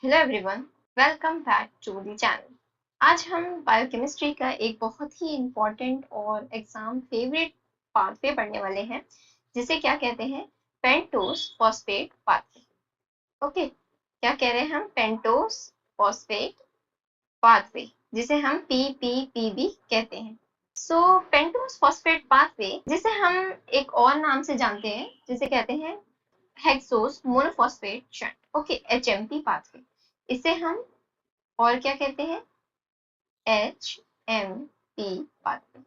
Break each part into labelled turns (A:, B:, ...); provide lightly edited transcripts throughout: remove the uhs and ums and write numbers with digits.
A: Hello everyone, welcome back to the channel. आज हम biochemistry का एक बहुत ही इम्पोर्टेंट और एग्जाम फेवरेट पाथवे पढ़ने वाले हैं, जिसे क्या कहते हैं, पेंटोस फॉस्फेट पाथवे। ओके, क्या कह रहे हैं हम? पेंटोस फॉस्फेट पाथवे, जिसे हम पीपीपी भी कहते हैं। पेंटोस फॉस्फेट पाथवे, जिसे हम एक और नाम से जानते हैं, जिसे कहते हैं hexose monophosphate shunt, okay, HMP pathway. इसे हम और क्या कहते हैं? HMP pathway.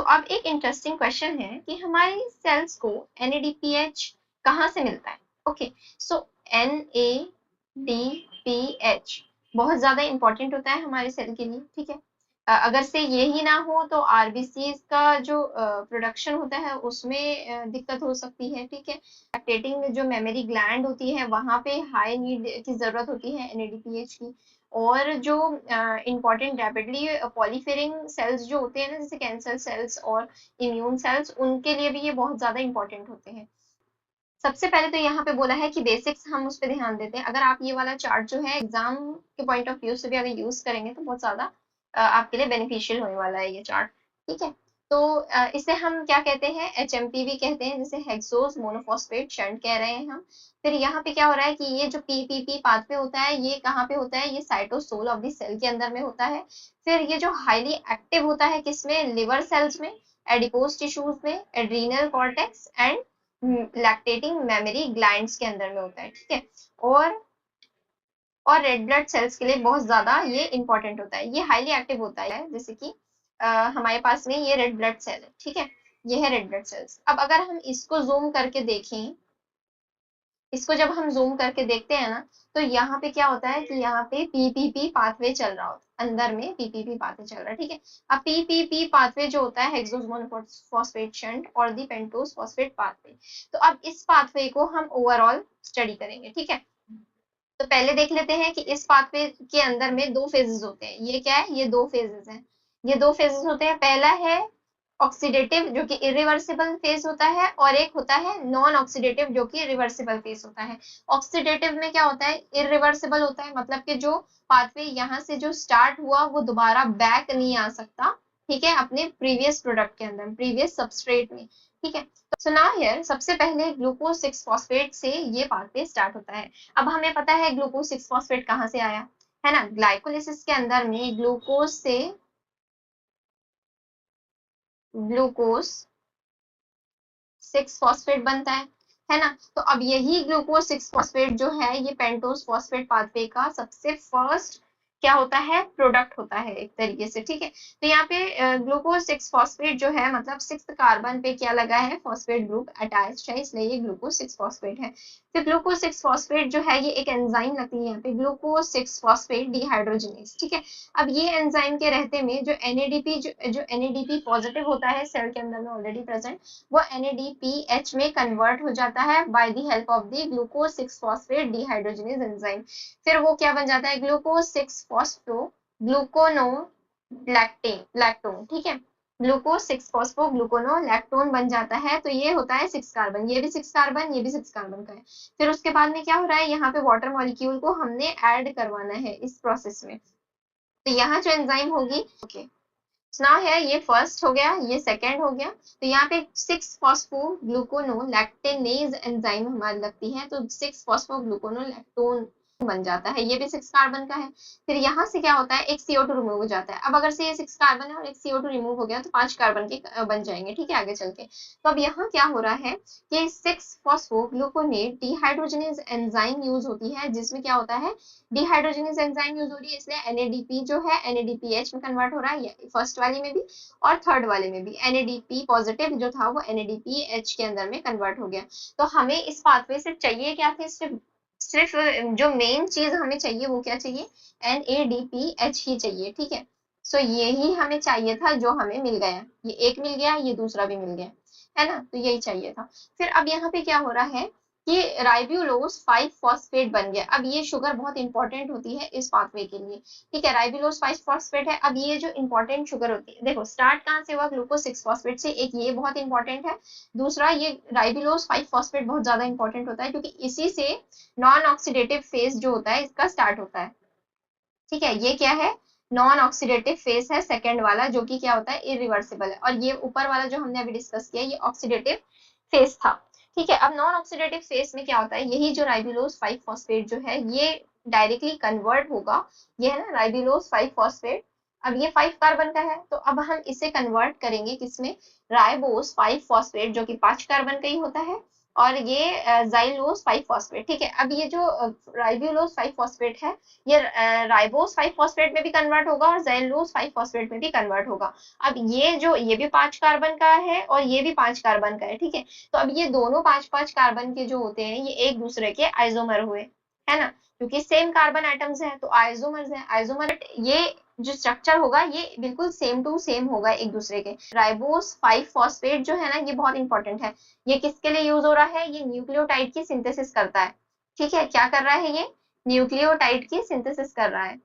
A: अब एक इंटरेस्टिंग क्वेश्चन है कि हमारी सेल्स को NADPH कहाँ से मिलता है? ओके, सो NADPH बहुत ज्यादा इंपॉर्टेंट होता है हमारे सेल के लिए, ठीक है। अगर से ये ही ना हो तो आरबीसी का जो प्रोडक्शन होता है उसमें दिक्कत हो सकती है, ठीक है। लैक्टेटिंग जो मेमोरी ग्लैंड होती है वहां पे हाई नीड की जरूरत होती है NADPH की। और जो इम्पोर्टेंट रैपिडली पॉलीफेरिंग सेल्स जो होते हैं ना, जैसे कैंसर सेल्स और इम्यून सेल्स, उनके लिए भी ये बहुत ज्यादा इंपॉर्टेंट होते हैं। सबसे पहले तो यहाँ पे बोला है कि बेसिक्स हम उस पर ध्यान देते हैं। अगर आप ये वाला चार्ट जो है एग्जाम के पॉइंट ऑफ व्यू से भी अगर यूज करेंगे तो बहुत ज्यादा आपके लिए बेनिफिशियल होने वाला है ये चार्ट, ठीक है। इसे हम क्या कहते हैं? एचएमपी भी कहते हैं, जिसे हेक्सोस मोनोफॉस्फेट शंट कह रहे हैं हम। फिर यहाँ पे क्या हो रहा है कि ये जो पीपीपी पाथवे होता है ये कहाँ पे होता है? ये साइटोसोल ऑफ द सेल के अंदर में होता है। फिर ये जो हाईली एक्टिव होता है किसमें? लिवर सेल्स में, एडिपोज टिश्यूज में, adrenal cortex and lactating mammary glands के अंदर में होता है, ठीक है। और और रेड ब्लड सेल्स के लिए बहुत ज्यादा ये इंपॉर्टेंट होता है, ये हाईली एक्टिव होता है। जैसे कि हमारे पास में ये रेड ब्लड सेल है, ठीक है। ये है रेड ब्लड सेल्स। अब अगर हम इसको जूम करके देखें, इसको जब हम जूम करके देखते हैं ना, तो यहाँ पे क्या होता है कि यहाँ पे पीपीपी पाथवे चल रहा होता है, अंदर में पीपीपी पाथवे चल रहा है, ठीक है। अब पीपीपी पाथवे जो होता है हेक्सोस मोनोफॉस्फेट शंट और दी पेंटोस फॉस्फेट पाथवे। तो अब इस पाथवे को हम ओवरऑल स्टडी करेंगे, ठीक है। तो पहले देख लेते हैं कि इस पाथवे के अंदर में दो फेजेस होते हैं। ये क्या है? ये दो फेजेस हैं। ये दो फेजेस होते हैं। पहला है ऑक्सीडेटिव, जो कि इरिवर्सिबल फेज होता है, और एक होता है नॉन ऑक्सीडेटिव, जो कि रिवर्सिबल फेज होता है। ऑक्सीडेटिव में क्या होता है? इरिवर्सिबल होता है, मतलब कि जो पाथवे यहाँ से जो स्टार्ट हुआ वो दोबारा बैक नहीं आ सकता, ठीक है, अपने प्रीवियस प्रोडक्ट के अंदर, प्रीवियस सबस्ट्रेट में, ठीक है। सो नाउ हियर सबसे पहले ग्लूकोज 6 फॉस्फेट से ये पाथवे स्टार्ट होता है। अब हमें पता है ग्लूकोज 6 फॉस्फेट कहाँ से आया, है ना? ग्लाइकोलिसिस के अंदर में ग्लूकोज से ग्लूकोज 6 फॉस्फेट बनता है ना? तो अब यही ग्लूकोज 6 फॉस्फेट जो है ये पेंटोस फॉस्फेट पाथवे का सबसे फर्स्ट क्या होता है? प्रोडक्ट होता है एक तरीके से, ठीक है। तो यहाँ पे ग्लूकोज 6 फॉस्फेट जो है, मतलब 6 कार्बन पे क्या लगा है? फॉस्फेट ग्रुप अटैच्ड है, इसलिए ये ग्लूकोज 6 फॉस्फेट है। फिर ग्लूकोज 6 फॉस्फेट जो है ये एक एंजाइम लगती है यहाँ पे, ग्लूकोज 6 फॉस्फेट डिहाइड्रोजिनेज, ठीक है। अब ये एंजाइम के रहते में जो NADP जो NADP पॉजिटिव होता है सेल के अंदर में ऑलरेडी प्रेजेंट, वो NADPH में कन्वर्ट हो जाता है by the help of the glucose 6 phosphate dehydrogenase enzyme. फिर वो क्या बन जाता है? ग्लूकोज 6 फॉस्फो ग्लूकोनो लैक्टोन, ठीक है। ग्लूकोज 6 फॉस्फो ग्लूकोनो लैक्टोन बन जाता है। तो ये होता है 6 कार्बन, ये भी 6 कार्बन, ये भी 6 कार्बन का है। फिर उसके बाद में क्या हो रहा है? यहाँ पे वाटर मॉलिक्यूल को हमने ऐड करवाना है इस प्रोसेस में। तो यहाँ जो एंजाइम होगी, ओके, नाउ है ये फर्स्ट हो गया, ये सेकंड हो गया। तो यहाँ पे 6 फॉस्फो ग्लूकोनो लैक्टेनेज एंजाइम हमारी लगती है, तो 6 फॉस्फो ग्लूकोनो लैक्टोन बन जाता है, ये भी 6 कार्बन का है। फिर यहाँ से क्या होता है? एक CO2 रिमूव हो जाता है। अब अगर से ये 6 कार्बन है और एक CO2 रिमूव हो गया तो 5 कार्बन के बन जाएंगे, ठीक है, आगे चल के। तो अब यहाँ क्या हो रहा है कि 6 phospho gluconate dehydrogenase enzyme use होती है, जिसमें क्या होता है? डिहाइड्रोजनेज एंजाइम यूज हो रही है, इसलिए NADP जो है NADPH में कन्वर्ट हो रहा है, फर्स्ट वाली में भी और थर्ड वाले में भी। NADP पॉजिटिव जो था वो NADPH के अंदर में कन्वर्ट हो गया। तो हमें इस पाथवे से चाहिए क्या थे? सिर्फ सिर्फ जो मेन चीज हमें चाहिए वो क्या चाहिए? NADPH ही चाहिए, ठीक है। यही हमें चाहिए था, जो हमें मिल गया। ये एक मिल गया, ये दूसरा भी मिल गया, है ना? तो यही चाहिए था। फिर अब यहाँ पे क्या हो रहा है कि राइबुलोज 5 फॉस्फेट बन गया। अब ये शुगर बहुत इंपॉर्टेंट होती है इस पाथवे के लिए, ठीक है। राइबुलोज 5 फॉस्फेट है। अब ये जो इंपॉर्टेंट शुगर होती है, देखो स्टार्ट कहाँ से हुआ, ग्लूकोज 6 फॉस्फेट से। एक ये बहुत इंपॉर्टेंट है, दूसरा ये राइबुलोज 5 फॉस्फेट बहुत ज्यादा इंपॉर्टेंट होता है, क्योंकि इसी से नॉन ऑक्सीडेटिव फेज जो होता है इसका स्टार्ट होता है, ठीक है। ये क्या है, नॉन ऑक्सीडेटिव फेज है सेकंड वाला, जो कि क्या होता है, इरिवर्सिबल है। और ये ऊपर वाला जो हमने अभी डिस्कस किया ये ऑक्सीडेटिव फेज था, ठीक है। अब नॉन ऑक्सीडेटिव फेज में क्या होता है, यही जो राइबुलोज 5 फॉस्फेट जो है ये डायरेक्टली कन्वर्ट होगा, ये है ना राइबुलोज 5 फॉस्फेट। अब ये 5 कार्बन का है, तो अब हम इसे कन्वर्ट करेंगे किसमें, राइबोस 5 फॉस्फेट, जो कि 5 कार्बन का ही होता है, और ये जाइलोस 5 फॉस्फेट, ठीक है। अब ये जो राइबुलोज 5 फॉस्फेट है, ये राइबोस 5 फॉस्फेट में भी कन्वर्ट होगा और ज़ैलूलोज 5 फॉस्फेट में भी कन्वर्ट होगा। अब ये जो ये भी 5 कार्बन का है और ये भी 5 कार्बन का है, ठीक है। तो अब ये दोनों 5-5 कार्बन के जो होते हैं ये एक दूसरे के आइसोमर हुए, है ना, क्योंकि सेम कार्बन एटम्स हैं तो आइसोमर्स हैं। आइसोमर ये जो स्ट्रक्चर होगा ये बिल्कुल सेम टू सेम होगा एक दूसरे के। राइबोस 5 फॉस्फेट जो है ना ये बहुत इंपॉर्टेंट है। ये किसके लिए यूज हो रहा है, ये न्यूक्लियोटाइड की सिंथेसिस करता है, ठीक है। क्या कर रहा है ये, न्यूक्लियोटाइड की सिंथेसिस कर रहा है।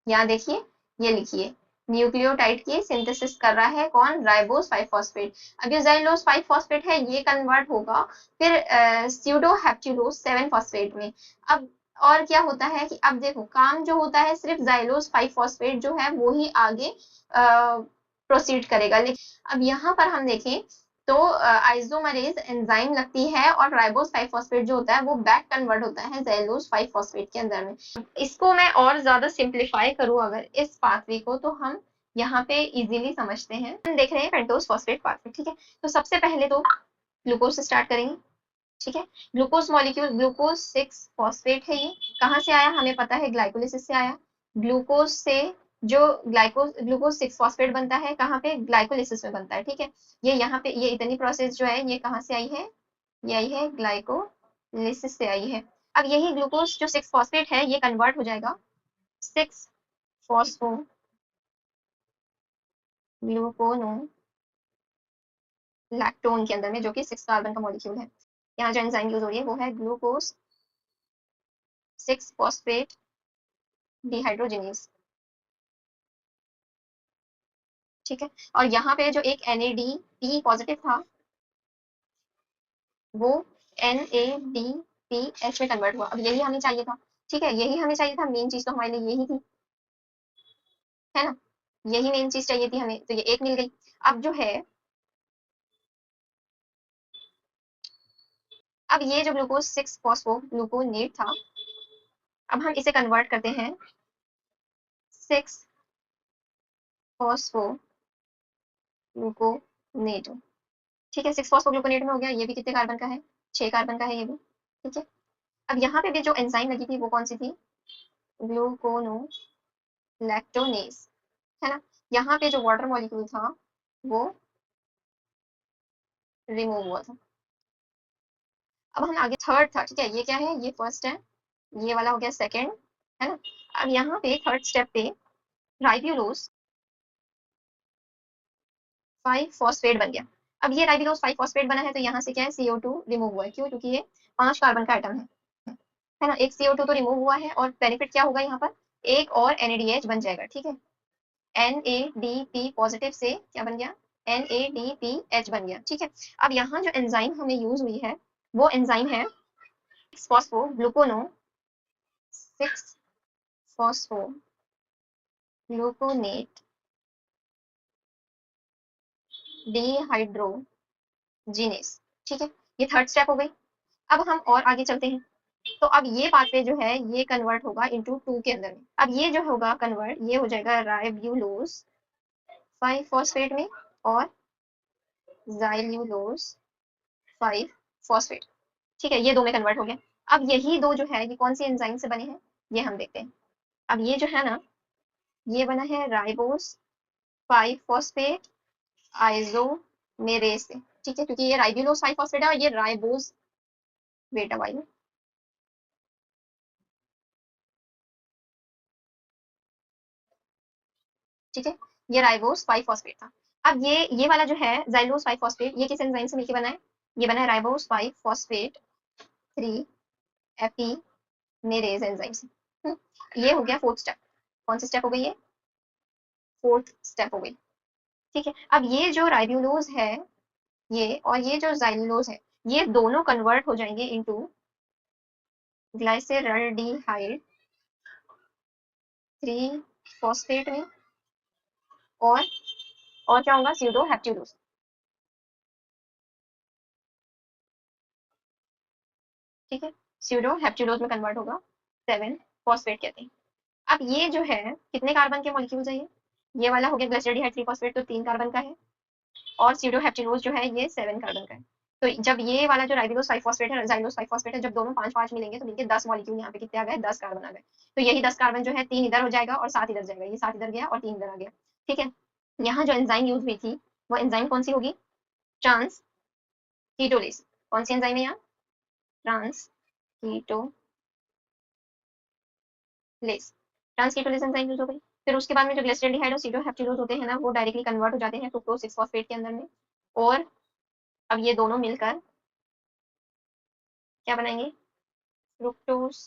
A: यहाँ देखिए, ये लिखिए, न्यूक्लियोटाइड की सिंथेसिस कर रहा है कौन, राइबोस 5 फॉस्फेट। अब ये जाइलोस 5 फॉस्फेट है ये कन्वर्ट होगा फिर स्यूडो हेप्टुलोज 7 फॉस्फेट में। अब और क्या होता है कि अब देखो काम जो होता है सिर्फ जाइलोस 5 फॉस्फेट जो है वो ही आगे प्रोसीड करेगा, लेकिन अब यहाँ पर हम देखें तो आइसोमरेज एंजाइम लगती है और राइबोस 5 फॉस्फेट जो होता है वो बैक कन्वर्ट होता है जाइलोस 5 फॉस्फेट के अंदर में। इसको मैं और ज्यादा सिंप्लीफाई करूँ अगर इस पाथवे को, तो हम यहाँ पे इजीली समझते हैं। हम देख रहे हैं पेंटोज फॉस्फेट पाथवे, ठीक है। तो सबसे पहले तो ग्लूकोज से स्टार्ट करेंगे, ठीक है। ग्लूकोज मॉलिक्यूल ग्लूकोज 6 फॉस्फेट है, ये कहाँ से आया हमें पता है, ग्लाइकोलिसिस से आया। ग्लूकोज से जो ग्लूकोज 6 फॉस्फेट बनता है कहाँ पे, ग्लाइकोलिसिस में बनता है, ठीक है। ये यहाँ पे ये इतनी प्रोसेस जो है ये कहाँ से आई है, ये आई है ग्लाइकोलिसिस से आई है। अब यही ग्लूकोज जो 6 फॉस्फेट है ये कन्वर्ट हो जाएगा 6 फॉस्फो ग्लूकोनो लैक्टोन के अंदर में, जो कि 6 कार्बन का मॉलिक्यूल है। यहाँ जो एंजाइम यूज हो रही है वो है ग्लूकोज 6 फॉस्फेट डिहाइड्रोजिनेज, ठीक है। और यहाँ पे जो एक NADP पॉजिटिव था वो NADPH में कन्वर्ट हुआ। अब यही हमें चाहिए था, ठीक है, यही हमें चाहिए था, मेन चीज तो हमारे लिए यही थी, है ना, यही मेन चीज चाहिए थी हमें, तो ये एक मिल गई। अब जो है, अब ये जो ग्लूकोज 6 फॉस्फो ग्लूकोनेट था, अब हम इसे कन्वर्ट करते हैं 6 फॉस्फो ग्लूकोनेट, ठीक है। 6 फॉस्फोग्लूकोनेट में हो गया, ये भी कितने कार्बन का है, 6 कार्बन का है ये भी, ठीक है। अब यहाँ पे भी जो एंजाइम लगी थी वो कौन सी थी, ग्लूकोनो लैक्टोनेस, है ना। यहाँ पे जो वाटर मॉलिक्यूल था वो रिमूव हुआ था। अब हम आगे थर्ड था, ठीक है, ये क्या है, ये फर्स्ट है, ये वाला हो गया सेकंड, है ना। अब यहाँ पे थर्ड स्टेप पे राइबुलोज 5 फॉस्फेट बन गया। अब ये राइबुलोज 5 फॉस्फेट बना है तो यहाँ से क्या है, CO2 रिमूव हुआ है, क्यों, क्योंकि ये 5 कार्बन का आइटम है ना। एक CO2 तो रिमूव हुआ है और बेनिफिट क्या होगा यहाँ पर, एक और NADH बन जाएगा, ठीक है। NADP पॉजिटिव से क्या बन गया, NADPH बन गया, ठीक है। अब यहाँ जो एंजाइम हमें यूज हुई है वो एंजाइम है phospho glucono 6 phospho gluconate dehydrogenase, ठीक है। ये थर्ड स्टेप हो गई। अब हम और आगे चलते हैं, तो अब ये पाथवे जो है ये कन्वर्ट होगा इनटू 2 के अंदर में। अब ये जो होगा कन्वर्ट, ये हो जाएगा राइबुलोज 5 फॉस्फेट में और जाइल्यूलोज 5 फॉस्फेट, ठीक है, ये दो में कन्वर्ट हो गया। अब यही दो जो है ये कौन सी एंजाइम से बने हैं ये हम देखते हैं। अब ये जो है ना ये बना है राइबोस 5 फॉस्फेट आइसोमेरेज से, ठीक है, क्योंकि ये राइबुलोज 5 फॉस्फेट है और ये राइबोस बेटा वाई, ठीक है, ये राइबोस 5 फॉस्फेट था। अब ये वाला जो है जाइलोस 5 फॉस्फेट ये किस एंजाइम से मिलकर बना है, ये बना राइबोस 5 फॉस्फेट 3 एपिमेरेज एंजाइम से। ये हो गया फोर्थ स्टेप। कौन सी स्टेप हो गई ये? फोर्थ स्टेप हो गई। ठीक है, अब ये जो राइबोलोज है ये और ये जो जाइलोज है, ये दोनों कन्वर्ट हो जाएंगे इनटू ग्लाइसेरल्डिहाइड 3 फॉस्फेट में, और क्या होगा? स्यूडो हेप्टुलोज। ठीक है, स्यूडो हेप्टुलोज में कन्वर्ट होगा, 7 फॉस्फेट कहते हैं। अब ये जो है कितने कार्बन के मॉलिक्यूल्स है? ये वाला हो गया ग्लिसरॉल्डिहाइड 3 फॉस्फेट, तो 3 कार्बन का है, और स्यूडो हेप्टुलोज जो है ये 7 कार्बन का है। तो जब ये वाला जो राइबोलोज 5 फॉस्फेट है, जाइलोज 5 फॉस्फेट है, जब दोनों 5-5 मिलेंगे तो मिलके 10 मॉलिक्यूल यहाँ पे कितने आ गए? 10 कार्बन आ गए। तो यही 10 कार्बन जो है 3 इधर हो जाएगा और 7 इधर जाएगा, ये 7 इधर गया और 3 इधर आ गया। ठीक है, यहाँ जो एंजाइम यूज हुई थी वो एंजाइम कौन सी होगी? ट्रांस कीटोलेज। कौन सी एंजाइम है यहाँ? ट्रांस कीटोलेज। ट्रांस कीटोलेज एंजाइम यूज हो गई। फिर उसके बाद में जो ग्लिसरॉल्डिहाइड और सीटोहेप्टेनोज होते हैं ना, वो डायरेक्टली कन्वर्ट हो जाते हैं फ्रुक्टोज 6 फॉस्फेट के अंदर में। और अब ये दोनों मिलकर क्या बनाएंगे? फ्रुक्टोज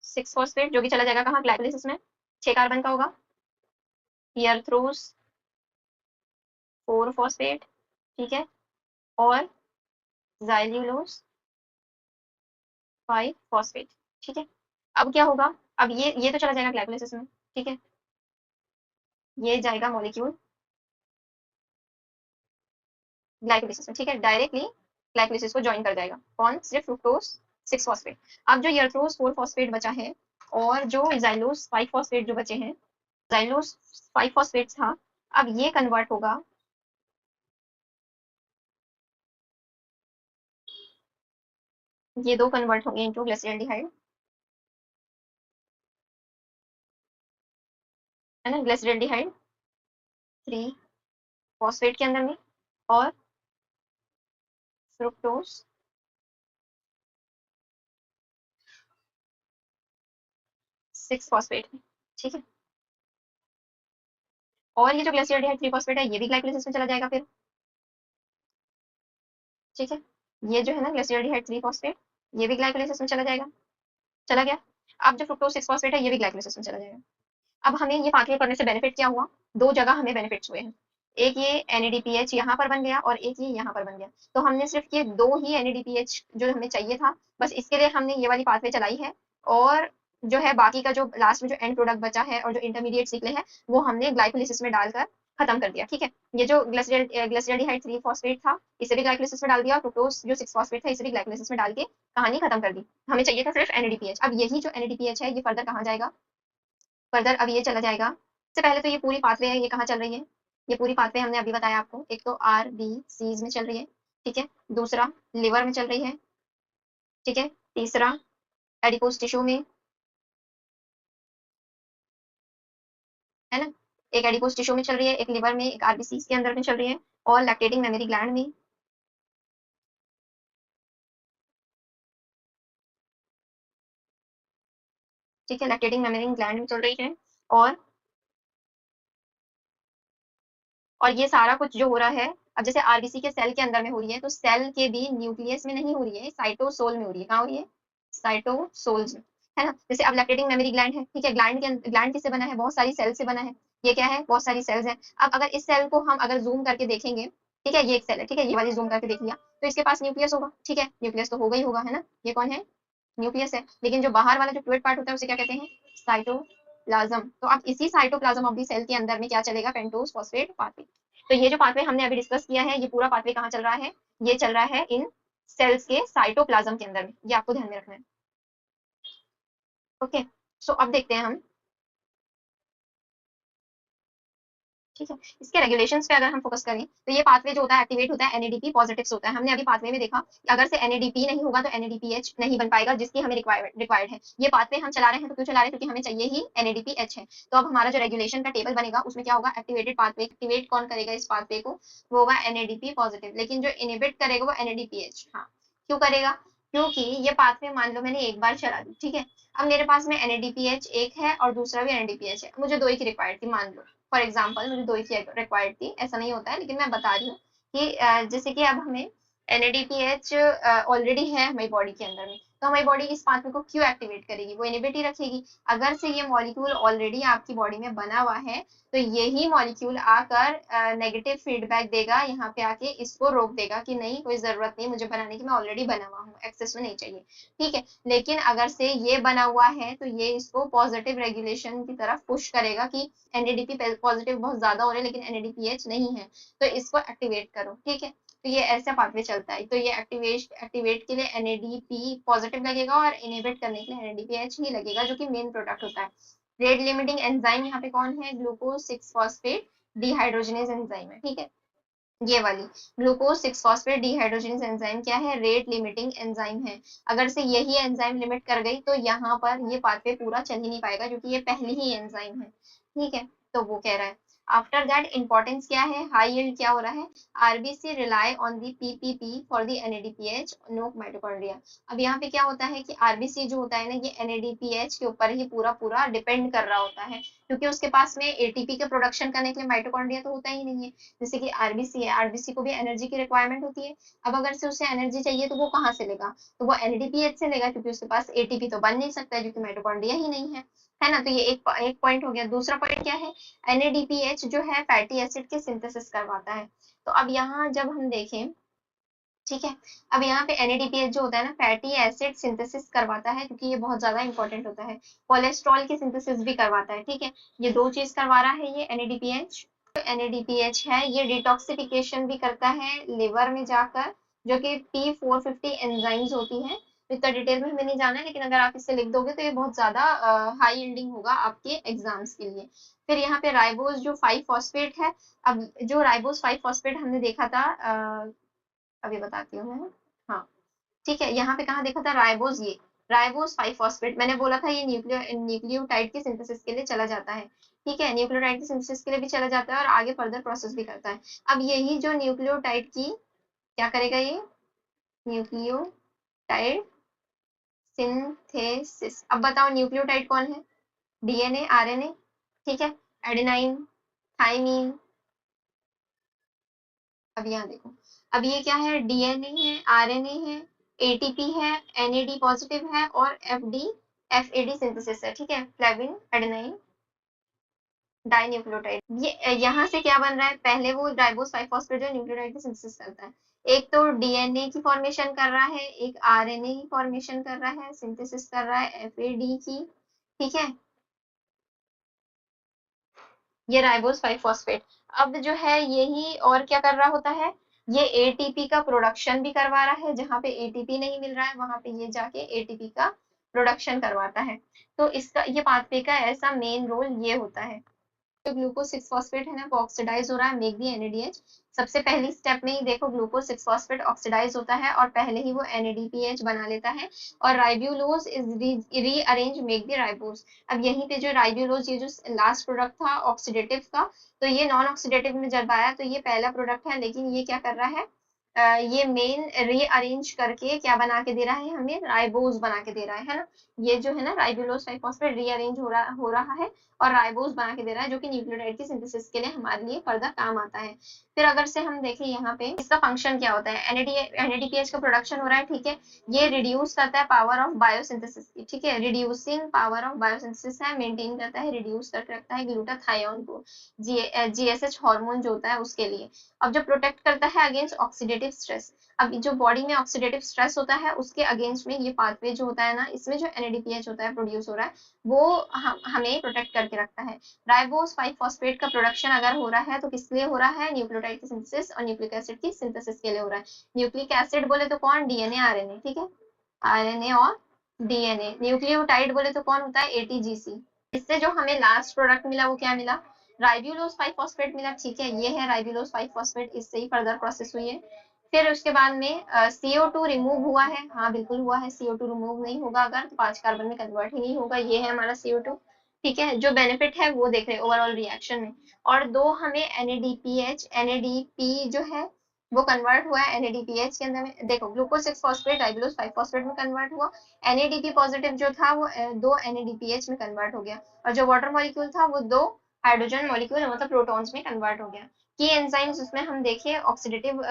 A: 6 फॉस्फेट, जो कि चला जाएगा कहाँ? ग्लाइकोलाइसिस में। 6 कार्बन का होगा। हियरथ्रोज 4 फॉस्फेट, ठीक है, और जाइल्यूलोज 5 फॉस्फेट। ठीक है, अब क्या होगा? अब ये तो चला जाएगा ग्लाइकोलाइसिस में। ठीक है, ये जाएगा मॉलिक्यूल ग्लाइकोलाइसिस में। ठीक है, डायरेक्टली ग्लाइकोलाइसिस को ज्वाइन कर जाएगा। कौन? सिर्फ फ्रुक्टोज 6 फॉस्फेट। अब जो हियरथ्रोज 4 फॉस्फेट बचा है और जो जाइलोज 5 फॉस्फेट जो बचे हैं, जाइलोज 5 फॉस्फेट था, अब ये कन्वर्ट होगा, ये दो कन्वर्ट होंगे इनटू ग्लिसरॉल्डिहाइड, है ना, ग्लिसरॉल्डिहाइड 3 फॉस्फेट के अंदर में, और फ्रुक्टोज 6 फॉस्फेट में। ठीक है, और ये जो ग्लिसरॉल्डिहाइड 3 फॉस्फेट है ये भी ग्लाइकोलाइसिस में चला जाएगा फिर। ठीक है, ये जो है ना ग्लिसरॉल्डिहाइड 3 फॉस्फेट, ये भी ग्लाइकोलाइसिस में चला जाएगा, चला गया। अब जो फ्रुक्टोज 6 फॉस्फेट है ये भी ग्लाइकोलाइसिस में चला जाएगा। अब हमें ये पाथवे करने से बेनिफिट क्या हुआ? दो जगह हमें बेनिफिट्स हुए हैं। एक ये NADPH यहाँ पर बन गया और एक ये यहाँ पर बन गया। तो हमने सिर्फ ये दो ही NADPH जो हमें चाहिए था, बस इसके लिए हमने ये वाली पाथवे चलाई है। और जो है बाकी का जो लास्ट में जो एंड प्रोडक्ट बचा है और जो इंटरमीडिएट निकले हैं वो हमने ग्लाइकोलिसिस में डालकर खत्म कर दिया। ठीक है, ये जो ग्लिसरॉल्डिहाइड 3 फॉस्फेट था इसे भी ग्लाइकोलिसिस में डाल दिया, फ्रुक्टोज जो 6 फॉस्फेट था इसे भी ग्लाइकोलिसिस में डाल के कहानी खत्म कर दी। हमें चाहिए था सिर्फ NADPH। अब यही जो NADPH है ये फर्दर कहाँ जाएगा? फर्दर अब ये चला जाएगा। सबसे पहले तो ये पूरी पाथवे है, ये कहाँ चल रही है? ये पूरी पाथवे हमने अभी बताया आपको, एक तो RBCs में चल रही है, ठीक है, दूसरा लिवर में चल रही है, ठीक है, तीसरा एडिपोज टिश्यू में, है ना, एक एडिपोज टिश्यू में चल रही है, एक लिवर में, एक RBCs के अंदर में चल रही है, और लैक्टेटिंग मेमोरी ग्लैंड में। ठीक है, लैक्टेटिंग मेमोरी ग्लैंड में चल रही है। और और ये सारा कुछ जो हो रहा है, अब जैसे RBC के सेल के अंदर में हो रही है तो सेल के भी न्यूक्लियस में नहीं हो रही है, साइटोसोल में हो रही है। कहाँ हो रही है? साइटोसोल्स में, है ना। जैसे अब लैक्टेटिंग मेमोरी ग्लैंड है, ठीक है, ग्लैंड किससे बना है? बहुत सारी सेल से बना है। ये क्या है? बहुत सारी सेल्स हैं। अब अगर इस सेल को हम अगर जूम करके देखेंगे, ठीक है, ये एक सेल है, ठीक है, ये वाली जूम करके देख लिया तो इसके पास न्यूक्लियस होगा, ठीक है, न्यूक्लियस तो होगा ही होगा, है ना। ये कौन है? न्यूक्लियस है। लेकिन जो बाहर वाला जो फ्लूइड पार्ट होता है उसे क्या कहते हैं? साइटोप्लाज्म। तो अब इसी साइटोप्लाज्म ऑफ द सेल के अंदर में क्या चलेगा? Pentose phosphate pathway. तो ये जो पाथवे हमने अभी डिस्कस किया है ये पूरा पाथवे कहाँ चल रहा है? ये चल रहा है इन सेल्स के साइटोप्लाज्म के अंदर में, ये आपको ध्यान में रखना है। ओके, सो अब देखते हैं हम, ठीक है, इसके रेगुलेशंस पे अगर हम फोकस करें तो ये पाथवे जो होता है एक्टिवेट होता है NADP पॉजिटिव होता है। हमने अभी पाथवे में देखा कि अगर से NADP नहीं होगा तो NADPH नहीं बन पाएगा, जिसकी हमें रिक्वायर्ड है। ये पाथवे हम चला रहे हैं तो क्यों चला रहे हैं? क्योंकि हमें चाहिए ही NADPH है। तो अब हमारा जो रेगुलेशन का टेबल बनेगा उसमें क्या होगा? एक्टिवेटेड पाथवे, एक्टिवेट कौन करेगा इस पाथवे को? वो होगा NADP पॉजिटिव, लेकिन जो इनिबिट करेगा वो NADPH। हाँ, क्यों करेगा? क्योंकि ये पाथवे मान लो मैंने एक बार चला दी, ठीक है, अब मेरे पास में NADPH एक है और दूसरा भी NADPH है, मुझे दो ही की रिक्वायर्ड थी मान लो, फॉर एग्जाम्पल मुझे दो ही की रिक्वायर्ड थी, ऐसा नहीं होता है लेकिन मैं बता रही हूँ कि जैसे कि अब हमें NADPH ऑलरेडी है हमारी बॉडी के अंदर में, तो हमारी बॉडी इस पाथवे को क्यों एक्टिवेट करेगी, वो इनहिबिट ही रखेगी। अगर से ये मॉलिक्यूल ऑलरेडी आपकी बॉडी में बना हुआ है, तो यही मॉलिक्यूल आकर नेगेटिव फीडबैक देगा, यहाँ पे आके इसको रोक देगा कि नहीं, कोई जरूरत नहीं मुझे बनाने की, मैं ऑलरेडी बना हुआ हूँ, एक्सेस में नहीं चाहिए, ठीक है। लेकिन अगर से ये बना हुआ है, तो ये इसको पॉजिटिव रेगुलेशन की तरफ पुश करेगा कि NADP पॉजिटिव बहुत ज्यादा हो रहे हैं लेकिन NADPH नहीं है, तो इसको एक्टिवेट करो, ठीक है। तो ये ऐसा पाथवे चलता है। तो ये एक्टिवेट के लिए NADP पॉजिटिव लगेगा और इनहिबिट करने के लिए NADPH ही लगेगा, जो कि मेन प्रोडक्ट होता है। रेट लिमिटिंग एंजाइम यहाँ पे कौन है, ग्लूकोज 6 फॉस्फेट डिहाइड्रोजनेज एंजाइम है, ठीक है। ये वाली ग्लूकोज 6 फॉस्फेट डिहाइड्रोजनेज एंजाइम क्या है, रेट लिमिटिंग एंजाइम है। अगर से यही एंजाइम लिमिट कर गई, तो यहाँ पर ये पाथवे पूरा चल ही नहीं पाएगा, क्योंकि ये पहली ही एंजाइम है, ठीक है। तो वो कह रहा है आफ्टर दैट इंपॉर्टेंस क्या है, हाई यील्ड क्या हो रहा है, RBC rely on the PPP for the NADPH no mitochondria. अब यहाँ पे क्या होता है कि आरबीसी जो होता है ना, ये NADPH के ऊपर ही पूरा पूरा डिपेंड कर रहा होता है, क्योंकि उसके पास में एटीपी के प्रोडक्शन करने के लिए माइटोकॉन्ड्रिया तो होता ही नहीं है। जैसे कि आरबीसी है, आरबीसी को भी एनर्जी की रिक्वायरमेंट होती है। अब अगर से उसे एनर्जी चाहिए, तो वो कहाँ से लेगा, तो वो NADPH से लेगा, क्योंकि उसके पास एटीपी तो बन नहीं सकता है, क्योंकि माइटोकॉन्ड्रिया ही नहीं है ना। तो ये एक पॉइंट हो गया। दूसरा पॉइंट क्या है, NADPH जो है फैटी एसिड के सिंथेसिस करवाता है। तो अब यहाँ जब हम देखें, ठीक है, अब यहाँ पे NADPH जो होता है ना, फैटी एसिड सिंथेसिस करवाता है, क्योंकि ये बहुत ज्यादा इंपॉर्टेंट होता है। कोलेस्ट्रॉल की सिंथेसिस भी करवाता है, ठीक है। ये दो चीज करवा रहा है ये NADPH। जो NADPH है, ये डिटॉक्सिफिकेशन भी करता है लिवर में जाकर, जो कि P450 एंजाइम्स होती है। तो इतना डिटेल में हमें नहीं जाना है, लेकिन अगर आप इसे लिख दोगे तो ये बहुत ज्यादा हाई यील्डिंग होगा आपके एग्जाम्स के लिए। फिर यहाँ पे राइबोज जो 5 फॉस्फेट है। अब जो राइबोज 5 फॉस्फेट हमने देखा था, अभी बताती हूँ मैं, हाँ, ठीक है। यहाँ पे कहाँ देखा था, राइबोज, ये राइबोज 5 फॉस्फेट, मैंने बोला था ये न्यूक्लियोटाइड की सिंथेसिस के लिए चला जाता है, ठीक है। न्यूक्लियोटाइड की सिंथेसिस के लिए भी चला जाता है और आगे फर्दर प्रोसेस भी करता है। अब यही जो न्यूक्लियोटाइड की क्या करेगा, ये न्यूक्लियोटाइड सिंथेसिस। अब बताओ न्यूक्लियोटाइड कौन है, DNA, RNA, ठीक है, एडेनाइन, थाइमीन। अब यहाँ देखो, अब ये क्या है, DNA है, RNA है, ATP है, NAD पॉजिटिव है और FAD सिंथेसिस है, ठीक है, फ्लेविन एडेनाइन डाइन्यूक्लियोटाइड। ये यहाँ से क्या बन रहा है, पहले वो राइबोस 5 फॉस्फेट जो न्यूक्लियोटाइड की सिंथेसिस करता है, एक तो DNA की फॉर्मेशन कर रहा है, एक RNA की फॉर्मेशन कर रहा है, सिंथेसिस कर रहा है FAD की, ठीक है। ये राइबोस 5 फॉस्फेट अब जो है यही और क्या कर रहा होता है, ये एटीपी का प्रोडक्शन भी करवा रहा है, जहां पे एटीपी नहीं मिल रहा है वहां पे ये जाके एटीपी का प्रोडक्शन करवाता है। तो इसका ये पाथवे का ऐसा मेन रोल ये होता है। जो ग्लूकोज 6 फॉस्फेट है ना, वो ऑक्सीडाइज हो रहा है, मेक दी NADH। सबसे पहली स्टेप में ही देखो ग्लूकोज 6 फॉस्फेट ऑक्सीडाइज होता है और पहले ही वो NADPH बना लेता है, और ribulose is rearrange make the ribose. अब यहीं पे जो राइब्यूलोज, ये जो लास्ट प्रोडक्ट था ऑक्सीडेटिव का, तो ये नॉन ऑक्सीडेटिव में जब आया तो ये पहला प्रोडक्ट है, लेकिन ये क्या कर रहा है, ये मेन रीअरेंज करके क्या बना के दे रहा है, हमें राइबोज बना के दे रहा है ना। ये जो है ना राइब्यूलोज 5 फॉस्फेट रीअरेंज हो रहा है और राइबोज बना के दे रहा है, जो कि न्यूक्लियोटाइड की सिंथेसिस के लिए हमारे लिए फर्दर काम आता है। फिर अगर से हम देखें यहाँ पे इसका फंक्शन क्या होता है, NADPH का प्रोडक्शन हो रहा है, ठीक है। ये रिड्यूस करता है पावर ऑफ बायोसिंथेसिस की, ठीक है, रिड्यूसिंग पावर ऑफ बायोसिंथेसिस है, मेंटेन करता है, रिड्यूस करके रखता है ग्लूटाथायोन को, GSH हार्मोन जो होता है उसके लिए। अब जो प्रोटेक्ट करता है अगेंस्ट ऑक्सीडेटिव स्ट्रेस। अब जो बॉडी में ऑक्सीडेटिव स्ट्रेस होता है उसके अगेंस्ट में ये पाथवे जो होता है ना, इसमें जो NADPH होता है प्रोड्यूस हो रहा है, वो हमें प्रोटेक्ट करके रखता है। राइबोस 5 फॉस्फेट का प्रोडक्शन अगर हो रहा है तो किस लिए हो रहा है, न्यूक्लियोटाइड की सिंथेसिस और न्यूक्लिक एसिड की सिंथेसिस के लिए हो रहा है। न्यूक्लिक एसिड बोले तो कौन, DNA RNA, ठीक है, RNA और DNA। न्यूक्लियोटाइड बोले तो कौन होता है, ATGC। इससे जो हमें लास्ट प्रोडक्ट मिला वो क्या मिला, राइब्यूलोज 5 फॉस्फेट मिला, ठीक है, ये है राइब्यूलोज 5 फॉस्फेट, इससे ही फर्दर प्रोसेस हुई है। फिर उसके बाद में CO2 रिमूव हुआ है, हाँ बिल्कुल हुआ है, CO2 रिमूव नहीं होगा अगर तो 5 कार्बन में कन्वर्ट ही नहीं होगा, ये है हमारा CO2, ठीक है। जो बेनिफिट है वो देख रहे हैं ओवरऑल रिएक्शन में। और दो हमें NADPH NADP जो है वो कन्वर्ट हुआ है NADPH के अंदर में, देखो ग्लूकोज 6 फॉस्फेट राइबोलोज 5 फॉस्फेट में कन्वर्ट हुआ, NADP पॉजिटिव जो था वो दो NADPH में कन्वर्ट हो गया, और जो वाटर मॉलिक्यूल था वो दो हाइड्रोजन मॉलिक्यूल मतलब प्रोटॉन्स में कन्वर्ट हो गया। की एंजाइम्स उसमें हम देखें ऑक्सीडेटिव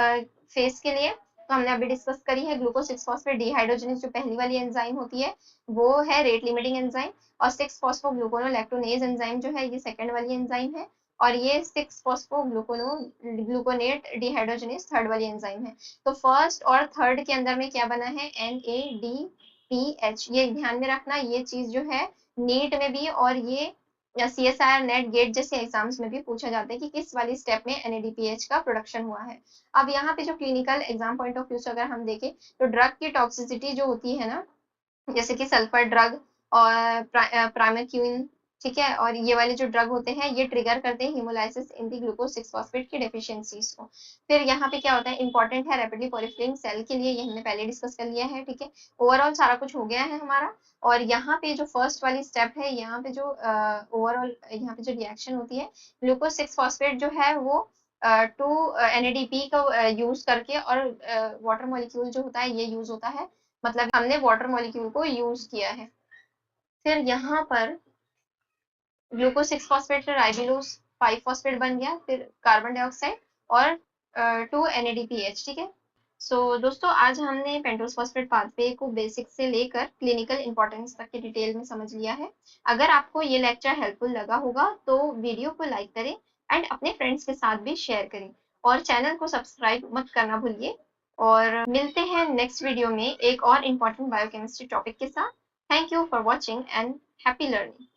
A: फेस के लिए, तो हमने अभी डिस्कस करी है ग्लूकोज 6 फॉस्फेट डिहाइड्रोजनेज जो पहली वाली एंजाइम होती है वो है रेट लिमिटिंग एंजाइम, और 6 फॉस्फोग्लूकोनोलैक्टोनेज एंजाइम जो है ये सेकंड वाली एंजाइम है, और ये 6 फॉस्फोग्लूकोनेट डिहाइड्रोजनेज थर्ड वाली एंजाइम है। तो फर्स्ट और थर्ड के अंदर में क्या बना है, NADPH, ये ध्यान में रखना, ये चीज जो है नीट में भी और ये या CSIR नेट गेट जैसे एग्जाम्स में भी पूछा जाता है कि किस वाली स्टेप में NADPH का प्रोडक्शन हुआ है। अब यहाँ पे जो clinical exam point of view से अगर हम देखें तो ड्रग की टॉक्सिसिटी जो होती है ना, जैसे कि सल्फर ड्रग और प्राइमेक्यून, ठीक है, और ये वाले जो ड्रग होते हैं ये ट्रिगर करते हैं हिमोलाइसिस इन दी ग्लूकोज 6 फॉस्फेट की डेफिशिएंसीज को। फिर यहाँ पे क्या होता है, इंपॉर्टेंट है रैपिडली प्रोलिफरेटिंग सेल के लिए, ये हमने पहले डिस्कस कर लिया है, ठीक है। ओवरऑल सारा कुछ हो गया है हमारा, और यहाँ पे जो फर्स्ट वाली स्टेप है, यहाँ पे जो ओवरऑल यहाँ पे जो रिएक्शन होती है ग्लूकोज 6 फॉस्फेट जो है वो टू NADP का यूज करके, और वाटर मॉलिक्यूल जो होता है ये यूज होता है, मतलब हमने वाटर मॉलिक्यूल को यूज किया है। फिर यहाँ पर ग्लूकोज 6 फॉस्फेट से राइबिलोज 5 फॉस्फेट बन गया, फिर कार्बन डाइऑक्साइड और 2 NADPH, ठीक है। सो दोस्तों आज हमने पेंटोस फॉस्फेट पाथवे को बेसिक से लेकर क्लिनिकल इंपॉर्टेंस तक के डिटेल में समझ लिया है। अगर आपको ये लेक्चर हेल्पफुल लगा होगा तो वीडियो को लाइक करें एंड अपने फ्रेंड्स के साथ भी शेयर करें, और चैनल को सब्सक्राइब मत करना भूलिए। और मिलते हैं नेक्स्ट वीडियो में एक और इम्पॉर्टेंट बायोकेमिस्ट्री टॉपिक के साथ। Thank you for watching and happy learning.